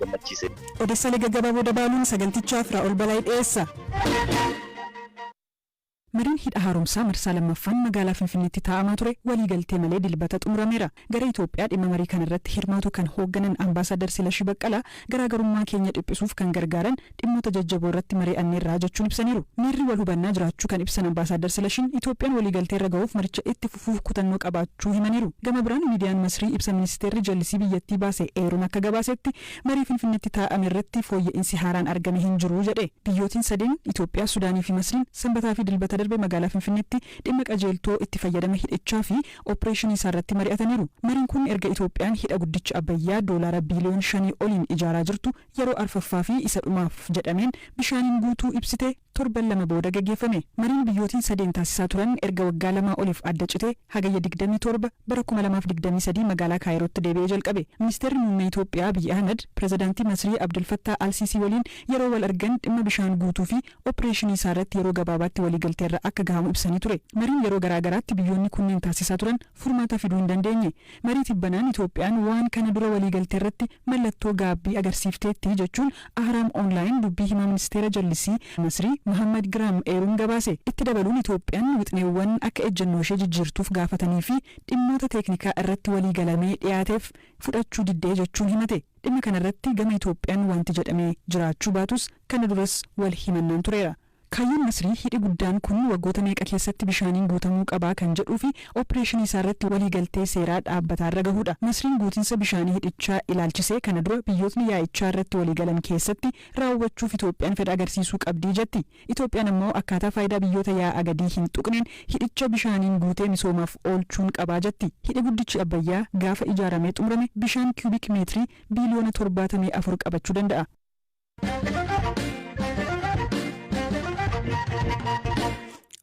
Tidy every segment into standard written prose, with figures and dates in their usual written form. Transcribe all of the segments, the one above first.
gammachiise. Odeessaalee gaggabaaboo dabaaluun sagantichaaf Raa'ol Balaa dhiyeessa. Mariin hidha haaromsaa marsaa lammaffaan magaalaa Finfinneetti taa'amaa ture waliigaltee malee dilbata xumurameera. Gara Itoophiyaa dhimma marii kanarratti hirmaatu kan hoogganan Ambaasaadar Silashii Baqqalaa garaagarummaa keenya dhiphisuuf kan gargaaran dhimmoota jajjaboo irratti mari'anneerraa jechuun ibsaniiru. Miirri wal hubannaa jiraachuu kan ibsan Ambaasaadar Silashiin Itoophiyaan waliigaltee irra ga'uuf maricha itti fufuuf kutannoo qabaachuu himaniiru. Gama biraan miidiyaan Masrii ibsa ministeerri jallisii biyyattii baase eeruun akka gabaasetti marii Finfinneetti taa'ame irratti fooyya'insi haaraan argame hin jiru jedhe. Biyyootiin sadeen Itoophiyaa, Sudaanii fi Masriin sanbataa fi dilbata darbe magaalaa Finfinneetti dhimma qajeeltoo itti fayyadama hidhichaa fi opereeshinii isaarratti mari'ataniiru. Mariin kun erga Itoophiyaan hidha guddicha Abbayyaa doolaara biiliyoon 5 oliin ijaaraa jirtu yeroo arfaffaa fi isa dhumaaf jedhameen bishaaniin guutuu ibsite torban lama booda gaggeeffame. Mariin biyyootiin sadeen taasisaa turan erga waggaa lamaa oliif adda cite hagayya 27 bara 2023 magaalaa Kaayirootti deebi'ee jalqabe. Ministeerri muummee Itoophiyaa Abiy Ahmed pirezidaantii Masrii Abdul Fattah Al-Sisi waliin yeroo wal argan dhimma bishaan guutuu fi opereeshinii isaarratti yeroo gabaabaatti waliigalteerra akka gahamu ibsanii ture. Mariin yeroo garaagaraatti biyyoonni kunneen taasisaa turan furmaata fiduu hin dandeenye. Marii tibbanaan Itoophiyaan waan kana dura waliigalteerratti mallattoo gaabbii agarsiifteetti jechuun Ahraam Online dubbii himaa ministeera jallisii Masrii Muhammad Gram eeruun gabaase. Itti dabaluun Itoophiyaan wixneewwan akka ejjennoo ishee jijjiirtuuf gaafatanii fi dhimmoota teeknikaa irratti waliigalamee dhiyaateef fudhachuu diddee jechuun himate. Dhimma kanarratti gama Itoophiyaan wanti jedhamee jiraachuu baatus kana duras wal himannaan tureera. Kaayyoon Masrii hidhi guddaan kun waggoota meeqa keessatti bishaaniin guutamuu qabaa kan jedhuu fi opereeshinii isaarratti waliigaltee seeraa dhaabbataa irra gahuudha. Masriin guutinsa bishaanii hidhichaa ilaalchisee kana dura biyyootni yaa'ichaa irratti waliigalan keessatti raawwachuuf Itoophiyaan fedha agarsiisuu qabdii jetti. Itoophiyaan ammoo akkaataa faayidaa biyyoota yaa'a gadii hin tuqneen hidhicha bishaaniin guutee misoomaaf oolchuun qabaa jetti. Hidhi guddichi Abbayyaa gaafa ijaaramee xumurame bishaan kiubik meetirii biiliyoona 74 qabachuu danda'a.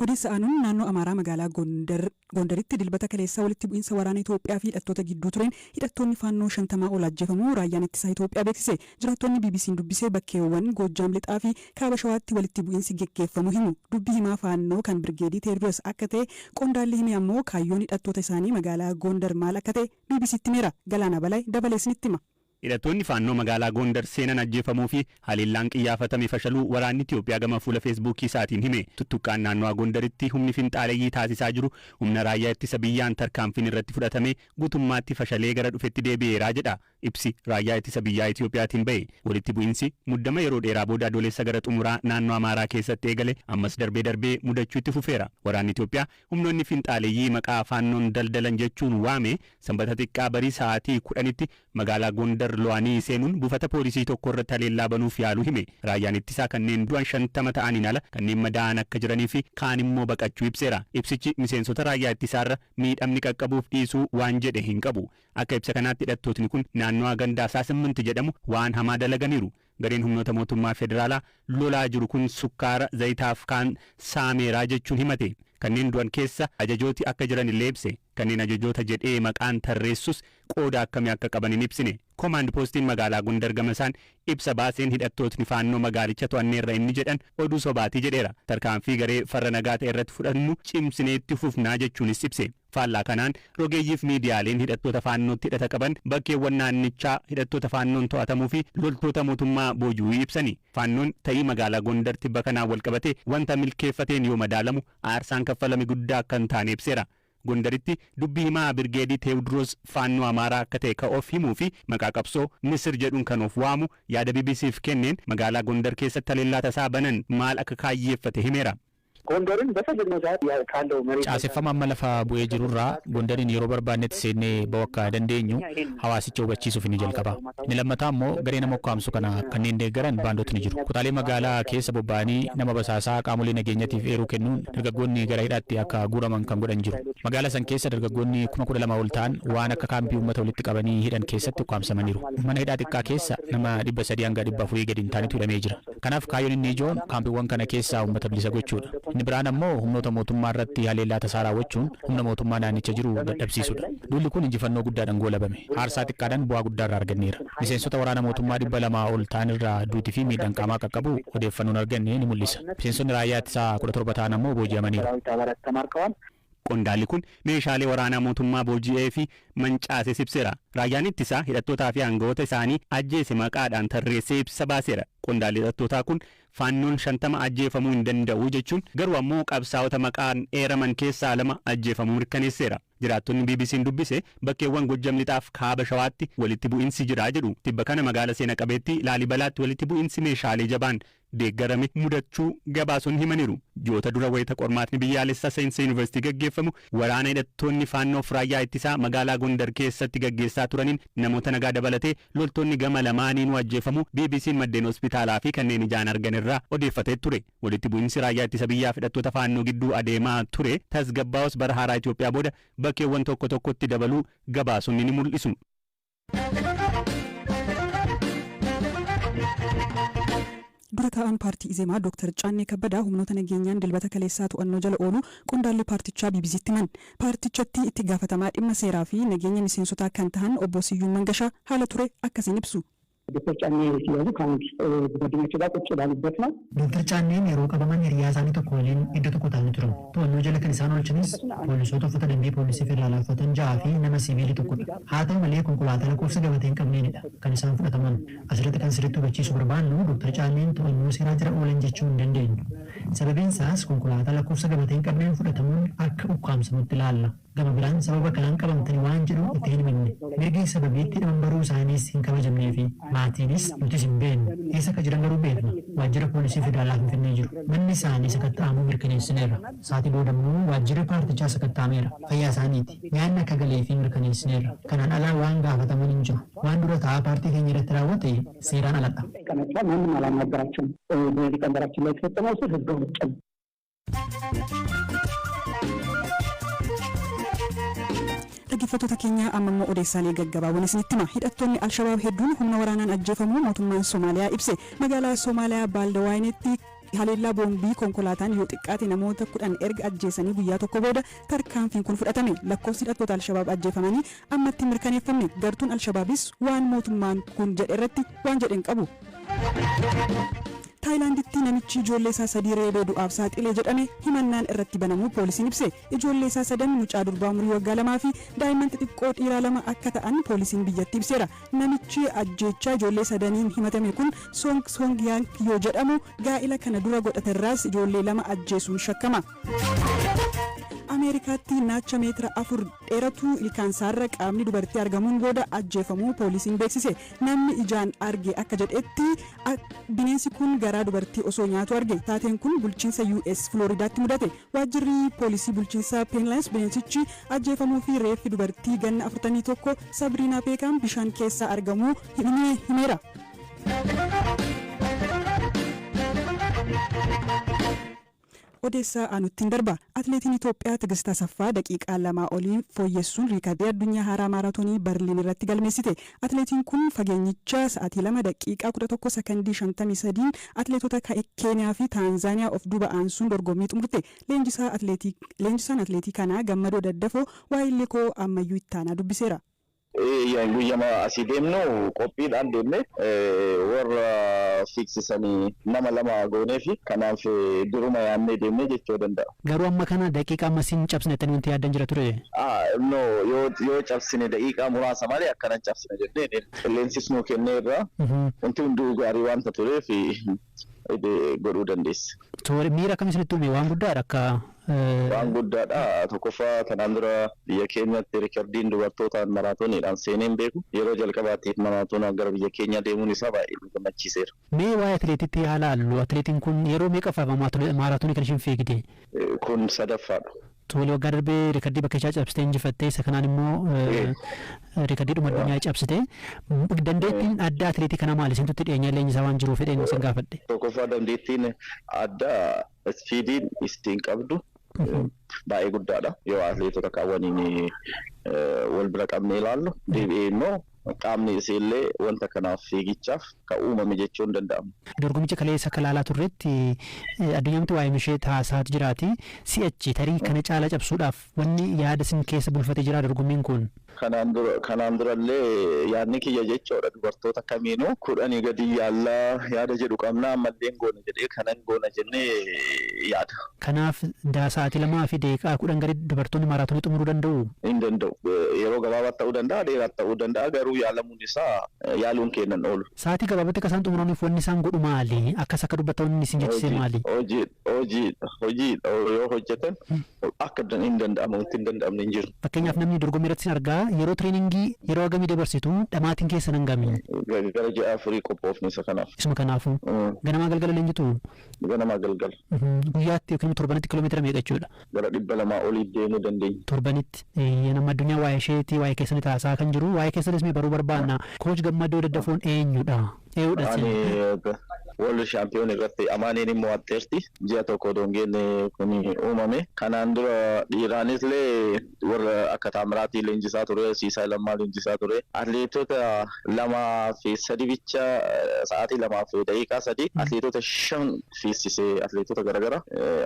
Odeessa aanuun naannoo Amaaraa magaalaa Gondaritti dilbata kaleessaa walitti bu'iinsa waraana Itoophiyaa fi hidhattoota gidduu tureen hidhattoonni faannoo 50 ol ajjeefamuu raayyaan ittisaa Itoophiyaa beeksise. Jiraattonni BBC'n dubbisee bakkeewwan Goojjaam lixaa fi Kaaba Shawaatti walitti bu'iinsi geggeeffamu himu. Dubbii himaa faannoo kan Birgeedii Teewodiroos akka ta'e qondaalli hime ammoo kaayyoon hidhattoota isaanii magaalaa Gondar maal akka ta'e BBC'tti himeera. Galaana Balaa dabaleesnitti hima. Hidhattoonni faannoo magaalaa Gondar seenan ajjeefamuu fi haleellaan qiyyaafatame fashaluu waraanni Itoophiyaa gama fuula Feesbuukii isaatiin hime. Tuttuqqaan naannoo Gondaritti humni finxaaleeyyii taasisaa jiru humna raayyaa ittisa biyyaan tarkaanfiin irratti fudhatame guutummaatti fashalee gara dhufetti deebi'eeraa jedha ibsi raayyaa ittisa biyyaa Itoophiyaatiin ba'e. Walitti bu'iinsi muddama yeroo dheeraa booda adoolessa gara xumuraa naannoo Amaaraa keessatti eegale ammas darbee mudachuu itti fufeera. Waraanni Itoophiyaa humnoonni finxaaleeyyii maqaa faannoon daldalan jechuun waame sanbata xiqqaa barii sa'aatii 10tti magaalaa Gondar Lo'anii seenuun buufata poolisii tokko irratti haleellaa banuuf yaaluu hime. Raayyaan ittisaa kanneen du'an 50 ta'aniin ala kanneen madaa'an akka jiranii fi kaan immoo baqachuu ibseera. Ibsichi miseensota raayyaa ittisaarra miidhamni qaqqabuuf dhiisuu waan jedhe hin qabu. Akka ibsa kanaatti hidhattootni kun naannoo Gandaasaa 8 jedhamu waan hamaa dalaganiiru. Gareen humnoota mootummaa federaalaa lolaa jiru kun sukkaara zayitaaf kaan saameeraa jechuun himate. Kanneen du'an keessa ajajooti akka jiran illee ibse. Kanneen ajajoota jedhee maqaan tarreessus qooda akkamii akka qaban hin ibsine. Komaand poostiin magaalaa Gondar gamasaan ibsa baaseen hidhattootni faannoo magaalicha to'anneerra inni jedhan oduu sobaatii jedheera. Tarkaanfii garee farra nagaa ta'e irratti fudhannu cimsineetti fufnaa jechuunis ibse. Faallaa kanaan rogeeyyiif miidiyaaleen hidhattoota faannootti hidhata qaban bakkeewwan naannichaa hidhattoota faannoon to'atamuu fi loltoota mootummaa boojuu ibsani. Faannoon ta'ii magaalaa Gondar tibba kanaan walqabate wanta milkeeffateen yoo madaalamu aarsaan kaffalame guddaa akka hin taane ibseera. Gondaritti dubbii himaa Birgeedii Teewodiroos faannoo Amaaraa akka ta'e ka of himuu fi maqaa qabsoo Misir jedhuun kan of waamu yaada BBC'f kenneen magaalaa Gondar keessatti haleellaa tasaa banan maal akka kaayyeeffate himeera. Gondarin በፈለግነው ሰዓት ካለው መሬት caaseffama amma lafa bu'ee jirurraa Gondarin yeroo barbaannetti seennee ba'uu akka dandeenyu hawaasicha hubachiisuuf ni jalqaba. Ni lammataa immoo garee nama ukkaamsu kana kanneen deeggaran baandotni jiru. Kutaalee magaalaa keessa bobba'anii nama basaasaa qaamolee nageenyatiif eeruu kennuun dargaggoonni gara hidhaatti akka guuraman kan godhan jiru. Magaalaa san keessa dargaggoonni 12,000 ol ta'an waan akka kaampii uummata walitti qabanii hidhan keessatti ukkaamsamaniiru. Mana hidhaa xiqqaa keessa nama 300 hanga 400 gadi hin taanetu hidhamee jira. Kanaaf kaayyoon inni ijoon kaampiiwwan kana keessaa uummata bilisa gochuudha. Inni biraan ammoo humnoota mootummaa irratti haleellaa tasaa raawwachuun humna mootummaa naannicha jiru dadhabsiisuudha. Duulli kun injifannoo guddaadhaan goolabame. Aarsaa xiqqaadhaan bu'aa guddaa irraa arganneera. Miseensota waraana mootummaa 200 ol ta'an irraa duutii fi miidhaan qaamaa qaqqabu odeeffannoon arganne ni mul'isa. Miseensonni raayyaa ittisaa 17 ta'an ammoo booji'amaniiru. Qondaalli kun meeshaalee waraanaa mootummaa booji'ee fi mancaase ibseera. Raayyaan ittisaa hidhattootaa fi aangawoota isaanii ajjeese maqaadhaan tarreessee ibsa baaseera. Qondaalli hidhattootaa kun faannoon 50 ajjeefamuu hin danda'u jechuun garuu ammoo qabsaa'ota maqaan eeraman keessaa 2 ajjeefamuu mirkaneesseera. Jiraattonni BBC'n dubbise bakkeewwan Gojjam lixaaf kaaba shawaatti walitti bu'iinsi jira jedhu. Tibba kana magaala seena qabeetti Laalibalaatti walitti bu'iinsi meeshaalee jabaan deeggarame mudachuu gabaasuun himaniiru. Ji'oota dura wayita qormaatni biyyaalessaa Seensa Yuunivarsiitii gaggeeffamu waraana hidhattoonni faannoof raayyaa ittisaa magaalaa Gondar keessatti gaggeessaa turaniin namoota nagaa dabalatee loltoonni gama lamaaniinuu ajjeefamu BBC'n maddeen hospitaalaa fi kanneen ijaan argan irraa odeeffatee ture. Walitti bu'iinsi raayyaa ittisa biyyaa fi hidhattoota faannoo gidduu adeemaa ture tasgabbaa'us bara haaraa Itoophiyaa booda bakkeewwan tokko tokkotti dabaluu gabaasuun ni mul'isu. Dura taa'aan paartii Izemaa Dr. Caannee Kabbadaa humnoota nageenyaan dilbata kaleessaa to'annoo jala oolu qondaalli paartichaa BBC'tti himan. Paartichatti itti gaafatamaa dhimma seeraa fi nageenya miseensotaa kan ta'an obbo Siyyuun Mangashaa haala ture akkasiin ibsu. Dr. Caannee ሲያዙ ከአንድ ጓደኞች ጋር ቁጭ ባሉበት ነው። ዶክተር ጫኔን yeroo qabaman hiriyaa isaanii tokko waliin iddoo tokko taa'anii turan. To'annoo jala kan isaan oolchanis poolisoota uffata dambii poolisii federaalaa uffatan 6 fi nama siviilii tokkodha. Haa ta'u malee konkolaataa lakkoofsa gabatee hin qabneenidha kan isaan fudhataman. Asirratti kan sirriitti hubachiisuu barbaannu Dr. Caanneen to'annoo seeraa jala oolan jechuu hin dandeenyu. Sababiin isaas konkolaataa lakkoofsa gabatee hin qabneen fudhatamuun akka ukkaamsamutti ilaalla. Gama biraan sababa kanaan qabamtanii waan jedhu itti hin himamne. Mirgi sababiitti dhaban baruu isaaniis hin kabajamnee fi maatiinis nutis hin beeknu. Eessa akka jiran garuu beekna. Waajjira poolisii federaalaa Finfinnee jiru. Manni isaanii sakatta'amuu mirkaneessineerra. Sa'aatii boodammoo waajjira paartichaa sakatta'ameera. Fayyaa isaaniiti. Nyaanni akka galee fi mirkaneessineerra. Kanaan alaa waan gaafataman hin jiru. Waan dura taa'aa paartii keenya irratti raawwate seeraan aladha. ማንም አላናገራቸውም። በሊቀመንበራችን ላይ የተፈጸመው ስል ህገ ወጥ ነው። Dhaggeeffattoota keenya amma immoo odeessaalee gaggabaaboon isinitti hima. Hidhattoonni Alshabaab hedduun humna waraanaan ajjeefamuu mootummaan Somaaliyaa ibse. Magaalaa Somaaliyaa Baaldawaayinetti haleellaa boombii konkolaataan yoo xiqqaate namoota 10 erga ajjeesanii guyyaa tokko booda tarkaanfiin kun fudhatame. Lakkoofsi hidhattoota Alshabaab ajjeefamanii ammatti mirkaneeffamne. Gartuun Alshabaabis waan mootummaan kun jedhe irratti waan jedhen qabu. Taayilaanditti namichi ijoollee isaa 3 reebee du'aaf saaxilee jedhame himannaan irratti banamuu poolisiin ibse. Ijoollee isaa 3 mucaa durbaa umurii waggaa 2 fi daa'imman xixiqqoo dhiiraa 2 akka ta'an poolisiin biyyatti ibseera. Namichi ajjeechaa ijoollee 3 himatame kun Song Yang yoo jedhamu gaa'ila kana dura godhaterraas ijoollee 2 ajjeesuun shakkama. Ameerikaatti naacha meetira 4 dheeratu ilkaan saarra qaamni dubartii argamuun booda ajjeefamuu poolisiin beeksise. Namni ijaan arge akka jedhetti bineensi kun garaa dubartii osoo nyaatu arge. Taateen kun bulchiinsa US Floridaatti mudate. Waajjirri poolisii bulchiinsa Penlands bineensichi ajjeefamuu fi reeffi dubartii ganna 41 Sabriinaa Peekaam bishaan keessaa argamuu himeera. Odeessaa aanutti darba. Atileetiin Itoophiyaa Tigist Asaffaa daqiiqaa 2 olii fooyyessuun riikardii addunyaa haaraa maaraatoonii Berliin irratti galmeessite. Atileetiin kun fageenyicha sa'aatii 2 daqiiqaa 11 sekondii 53 atileetota Keeniyaa fi Taanzaaniyaa of duuba aansuun dorgommii xumurte. Leenjisaan atileetii kanaa Gammadoo Daddafoo waa'illee koo ammayyuu ittaanaa dubbiseera. Guyyama asii deemnu qophiidhaan deemne warra fiiksisanii nama 2 goonee fi kanaaf duruma yaannee deemne jechuu danda'a. Garuu amma kana daqiiqaa ammasiin cabsinettanii wanti yaaddan jira ture? Yoo cabsine daqiiqaa muraasa malee akkana cabsine jennee qilleensis nuu kennee irraa wanti hunduu gaarii waanta tureef godhuu dandeesse. Miira akkam isinitti uume waan guddaadha akka waan guddaadha. Tokkoffaa kanaan dura biyya keenyatti riikardiin dubartootaan maraatooniidhaan seeneen beeku. Yeroo jalqabaatiif maraatoonaa gara biyya keenyaa deemuun isaa baay'ee nu gammachiiseera. Mee waa'ee atileetitti haala allu atileetiin kun yeroo meeqaffaaf maraatoonii kan ishiin fiigde? Kun 3ffaadha. Tole waggaa darbee riikardii bakka ishee cabsitee injifattee isa kanaan immoo riikardii dhuma addunyaa cabsitee dandeettiin adda atileetii kana maali? Isintutti dhiyeenya leenjisaa waan jiruuf fedheen isin gaafadhe. Tokkoffaa dandeettiin adda ispiidiin ittiin qabdu baay'ee guddaadha. Yoo atileetota kaawwaniin wal bira qabnee ilaallu deebi'ee immoo qaamni iseellee wanta kanaaf fiigichaaf kan uumame jechuu hin danda'amu. Dorgommicha kaleessa akka ilaalaa turretti addunyaamti waa'ee ishee taasaati jiraati. Si'achi tarii kana caala cabsuudhaaf wanni yaada isin keessa bulfatee jira dorgommiin kun? kanaan durallee yaadni kiyya jechuudha dubartoota kamiinuu kudhanii gadi yaallaa yaada jedhu qabna ammallee goona jedhee kanan goona jennee yaada. Kanaaf sa'aatii 2 fi daqiiqaa 10 gadi dubartoonni maaraatoonii xumuruu danda'u? Hin danda'u. Yeroo gabaabaa ta'uu danda'a dheeraa ta'uu danda'a garuu yaalamuun isaa yaaluun kennan oolu. Sa'aatii gabaabaatti akka isaan xumuraniif wanni isaan godhu maali? Akkas akka dubbatan isin jechisee maali? Hojii yoo hojjetan akka hin danda'amu hin danda'amne hin jiru. Fakkeenyaaf namni dorgommii irratti sin argaa yeroo tireeningii yeroo hagamii dabarsitu dhamaatiin keessa nan gamii. Gara ji'a 4 qophoofne isa kanaaf. Isuma kanaafuu. Ganamaa galgala leenjitu? Ganamaa galgala. Guyyaatti yookiin torbanitti kiiloomeetira meeqa jechuudha? Gara 200 olii deemuu dandeenya. Torbanitti nama addunyaa waa'ee isheetii waa'ee keessanii taasisaa kan jiru waa'ee keessanis mee baruu barbaanna. Kooch Gammadoo Daddafoon eenyudha? World Champion irratti amaaniin immoo atteerti ji'a tokko dongeen kun uumame kanaan dura dhiiraanis illee warra akka Taamiraatii leenjisaa ture Siisaa Lammaa leenjisaa ture atleetota 2 fi 3 bicha sa'aatii 2 fi daqiiqaa 3 atleetota 5 fiisisee atleetota garaagara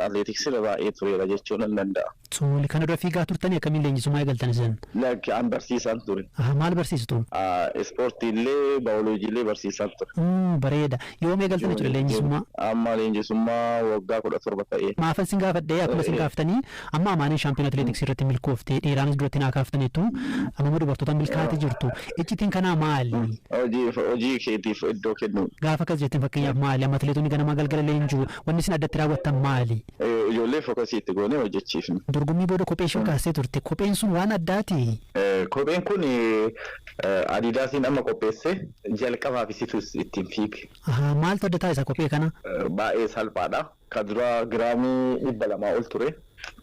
atleetiksii baay'ee tureera jechuun nan danda'a. Suuli kana dura fiigaa turtanii akkamiin leenjisummaa eegaltan isin? Lakki an barsiisaan ture. Maal barsiistu? Ispoortiillee baayoloojiillee barsiisaan ture. Bareeda. Yoom eegaltan jechuudha leenjisummaa? Amma leenjisummaa waggaa 17 ta'ee. Maafan sin gaafadhee akkuma sin gaafatanii amma amaanii shaampiyoona atleetiksii irratti milkooftee dhiiraanis duratti naa kaaftaniitu amma dubartoota milkaa'aa jirtu. Iccitiin kanaa maali? Hojii keetiif iddoo kennu. Gaafa akkas jettiin fakkeenyaaf maali? Amma atleetonni ganamaa galgala leenjuu wanni isin addatti raawwattan maali? Ijoollee fookasii itti goonee hojjechiifne. Dorgommii booda kophee isheen kaastee turte. Kopheen sun waan addaati. Kopheen kun Adidaasiin amma qopheesse jalqabaaf isitus ittiin fiige. Maaltu adda taasisa kophee kana? Baay'ee salphaadha. Kan dura giraamii 200 ol ture.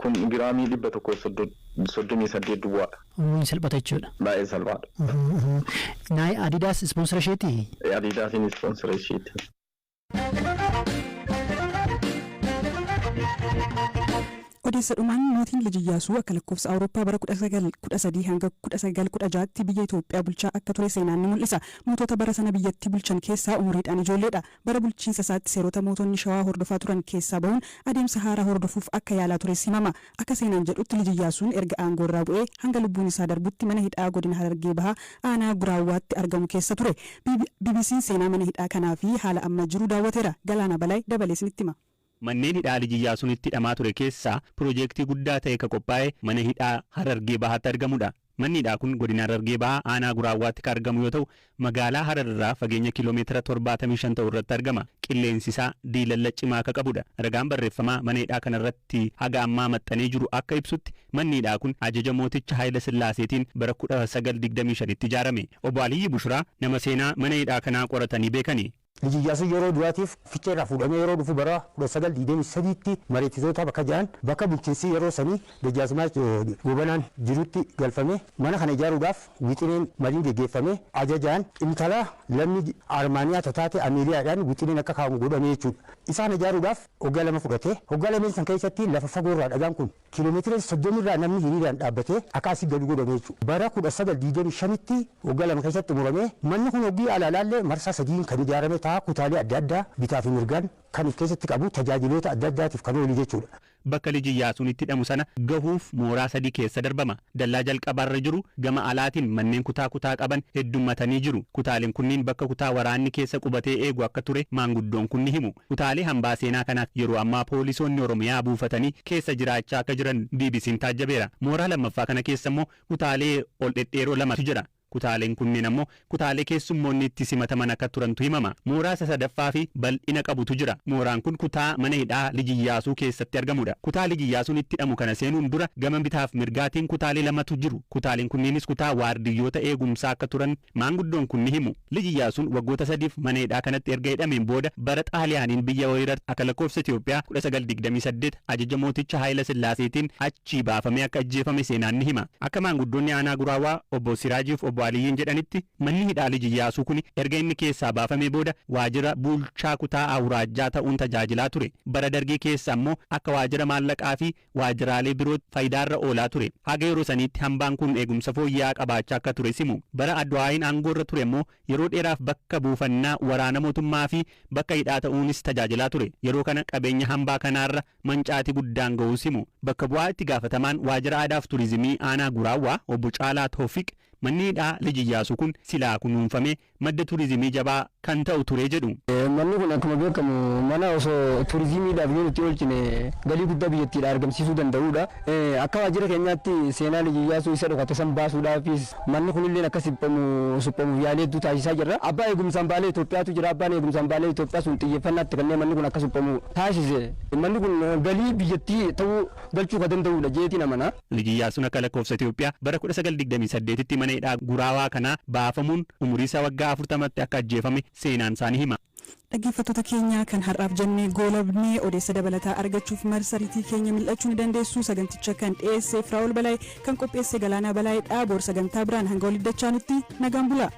Kun giraamii 138 duwwaadha. Salphata jechuudha. Baay'ee salphaadha. Naay Adidaas ispoonsara isheeti? Adidaasiin ispoonsara isheeti. Odeessadhumaan mootiin Liji Iyyaasuu akka lakkoofsa Awurooppaa bara 1913 hanga 1916tti biyya Itoophiyaa bulchaa akka ture seenaan ni mul'isa. Mootota bara sana biyyattii bulchan keessaa umuriidhaan ijoolleedha. Bara bulchiinsa isaatti seerota mootonni Shawaa hordofaa turan keessaa bahuun adeemsa haaraa hordofuuf akka yaalaa ture himama. Akka seenaan jedhutti Liji Iyyaasuun erga aangoo irraa bu'ee hanga lubbuun isaa darbutti mana hidhaa godina Harargee Bahaa aanaa Guraawwaatti argamu keessa ture. BBC'n seenaa mana hidhaa kanaa fi haala amma jiru daawwateera. Galaana Balaa dabalee isinitti hima. Manneen hidhaa Liji Iyyaasuun itti hidhamaa ture keessaa piroojeektii guddaa ta'e ka qophaa'e mana hidhaa Harargee Bahaatti argamudha. Manni hidhaa kun godina Harargee Bahaa aanaa Guraawwaatti kan argamu yoo ta'u magaalaa Harar irraa fageenya kiiloomeetira 75 ta'u irratti argama. Qilleensi isaa diilalla cimaa akka qabudha. Ragaan barreeffamaa mana hidhaa kanarratti haga ammaa maxxanee jiru akka ibsutti manni hidhaa kun ajaja mooticha Haayila Sillaaseetiin bara 1925tti ijaarame. Obbo Aliyyi Bushiraa nama seenaa mana hidhaa kanaa qoratanii beekani. Liji Iyyaasuu yeroo duraatiif fiicheerraa fuudhamee yeroo dhufu bara 1923tti mareessitoota bakka jiran bakka bulchiinsi yeroo sanii Dajjaazmaach Gobanaan jirutti galfame mana kana ijaaruudhaaf wixineen marii geggeeffame ajajaan intala lammii Armaaniyaa taate Ameeriyaadhaan wixineen akka kaa'amu godhame jechuudha. Isaan ijaaruudhaaf hoggaa 2 fudhatee hoggaa 2 san keessatti lafa fagoorraa dhagaan kun kiiloomeetira 30 irraa namni hiriiraan dhaabbatee akka asii gadi godhame jechuudha. Bara 1925tti hoggaa 2 keessatti xumuramee manni kun hoggii alaalaallee marsaa 3 kan ijaarame kutaalee adda addaa bitaa fi mirgaan kan of keessatti qabu tajaajiloota adda addaatiif kan oolu jechuudha. Bakka Liji Iyyaasuun itti hidhamu sana gahuuf mooraa 3 keessa darbama. Dallaa jalqabaarra jiru gama alaatiin manneen kutaa qaban heddummatanii jiru. Kutaaleen kunniin bakka kutaa waraanni keessa qubatee eegu akka ture maanguddoon kun ni himu. Kutaalee hambaa seenaa kanaaf yeroo ammaa poolisoonni Oromiyaa buufatanii keessa jiraachaa akka jiran BBC'n taajjabeera. Mooraa lammaffaa kana keessa immoo kutaalee ol dhedheeroo 2tu jira. Kutaaleen kunneen ammoo kutaalee keessummoonni itti simataman akka turantu himama. Mooraa sadaffaa fi bal'ina qabutu jira. Mooraan kun kutaa mana hidhaa Liji Iyyaasuu keessatti argamudha. Kutaa Liji Iyyaasuun itti hidhamu kana seenuun dura gama bitaaf mirgaatiin kutaalee 2tu jiru. Kutaaleen kunneenis kutaa waardiyyoota eegumsaa akka turan maanguddoon kun ni himu. Liji Iyyaasuun waggoota 3f mana hidhaa kanatti erga hidhameen booda bara Xaaliyaaniin biyya weerarte akka lakkoofsa Itoophiyaa 1928 ajaja mooticha Haayila Sillaaseetiin achii baafamee akka ajjeefame seenaan ni hima. Akka maanguddoonni aanaa Guraawwaa obbo Siraajiif obbo obbo Aliyyiin jedhanitti manni hidhaa Iyyaasuu kun erga inni keessaa baafamee booda waajjira bulchaa kutaa Awuraajjaa ta'uun tajaajilaa ture. Bara dargii keessa ammoo akka waajjira maallaqaa fi waajjiraalee biroo faayidaarra oolaa ture. Haga yeroo saniitti hambaan kun eegumsa fooyya'aa qabaachaa akka ture simu. Bara Adwaayin aangoorra ture ammoo yeroo dheeraaf bakka buufannaa waraana mootummaa fi bakka hidhaa ta'uunis tajaajilaa ture. Yeroo kana qabeenya hambaa kanaarra mancaatii guddaan ga'uu simu. Bakka bu'aa itti gaafatamaan waajjira aadaa fi turizimii aanaa Guraawwaa obbo Caalaa Toofiq manni hidhaa Iyyaasuu kun silaa kunuunfamee madda turizimii jabaa kan ta'u ture jedhu. Manni kun akkuma beekamu mana osoo turizimiidhaaf yoo itti oolchine galii guddaa biyyattiidha argamsiisuu danda'udha. Akka waajjira keenyaatti seenaa Iyyaasuu isa dhokate san baasuudhaafis manni kunillee akka suphamuuf yaalii hedduu taasisaa jirra. Abbaa eegumsaan baalee Itoophiyaatu jira. Abbaan eegumsaan baalee Itoophiyaa sun xiyyeeffannaatti kanneen manni kun akka suphamu taasise. Manni kun galii biyyattii ta'uu galchuu kan danda'udha jeetiin amana. Iyyaasuun akka lakkoofsa Itoophiyaa bara 1928tti mana hidhaa Guraawaa kana baafamuun umurii isaa waggaa 40tti akka ajjeefame seenaan isaanii hima. Dhaggeeffattoota keenya kan har'aaf jennee goolabnee odeessa dabalataa argachuuf marsariitii keenya mil'achuu ni dandeessu. Saganticha kan dhiyeesse Firaa'ol Balaay kan qopheesse Galaanaa Balaayidha. Boor sagantaa biraan hanga walitti dachaanutti nagaan bulaa.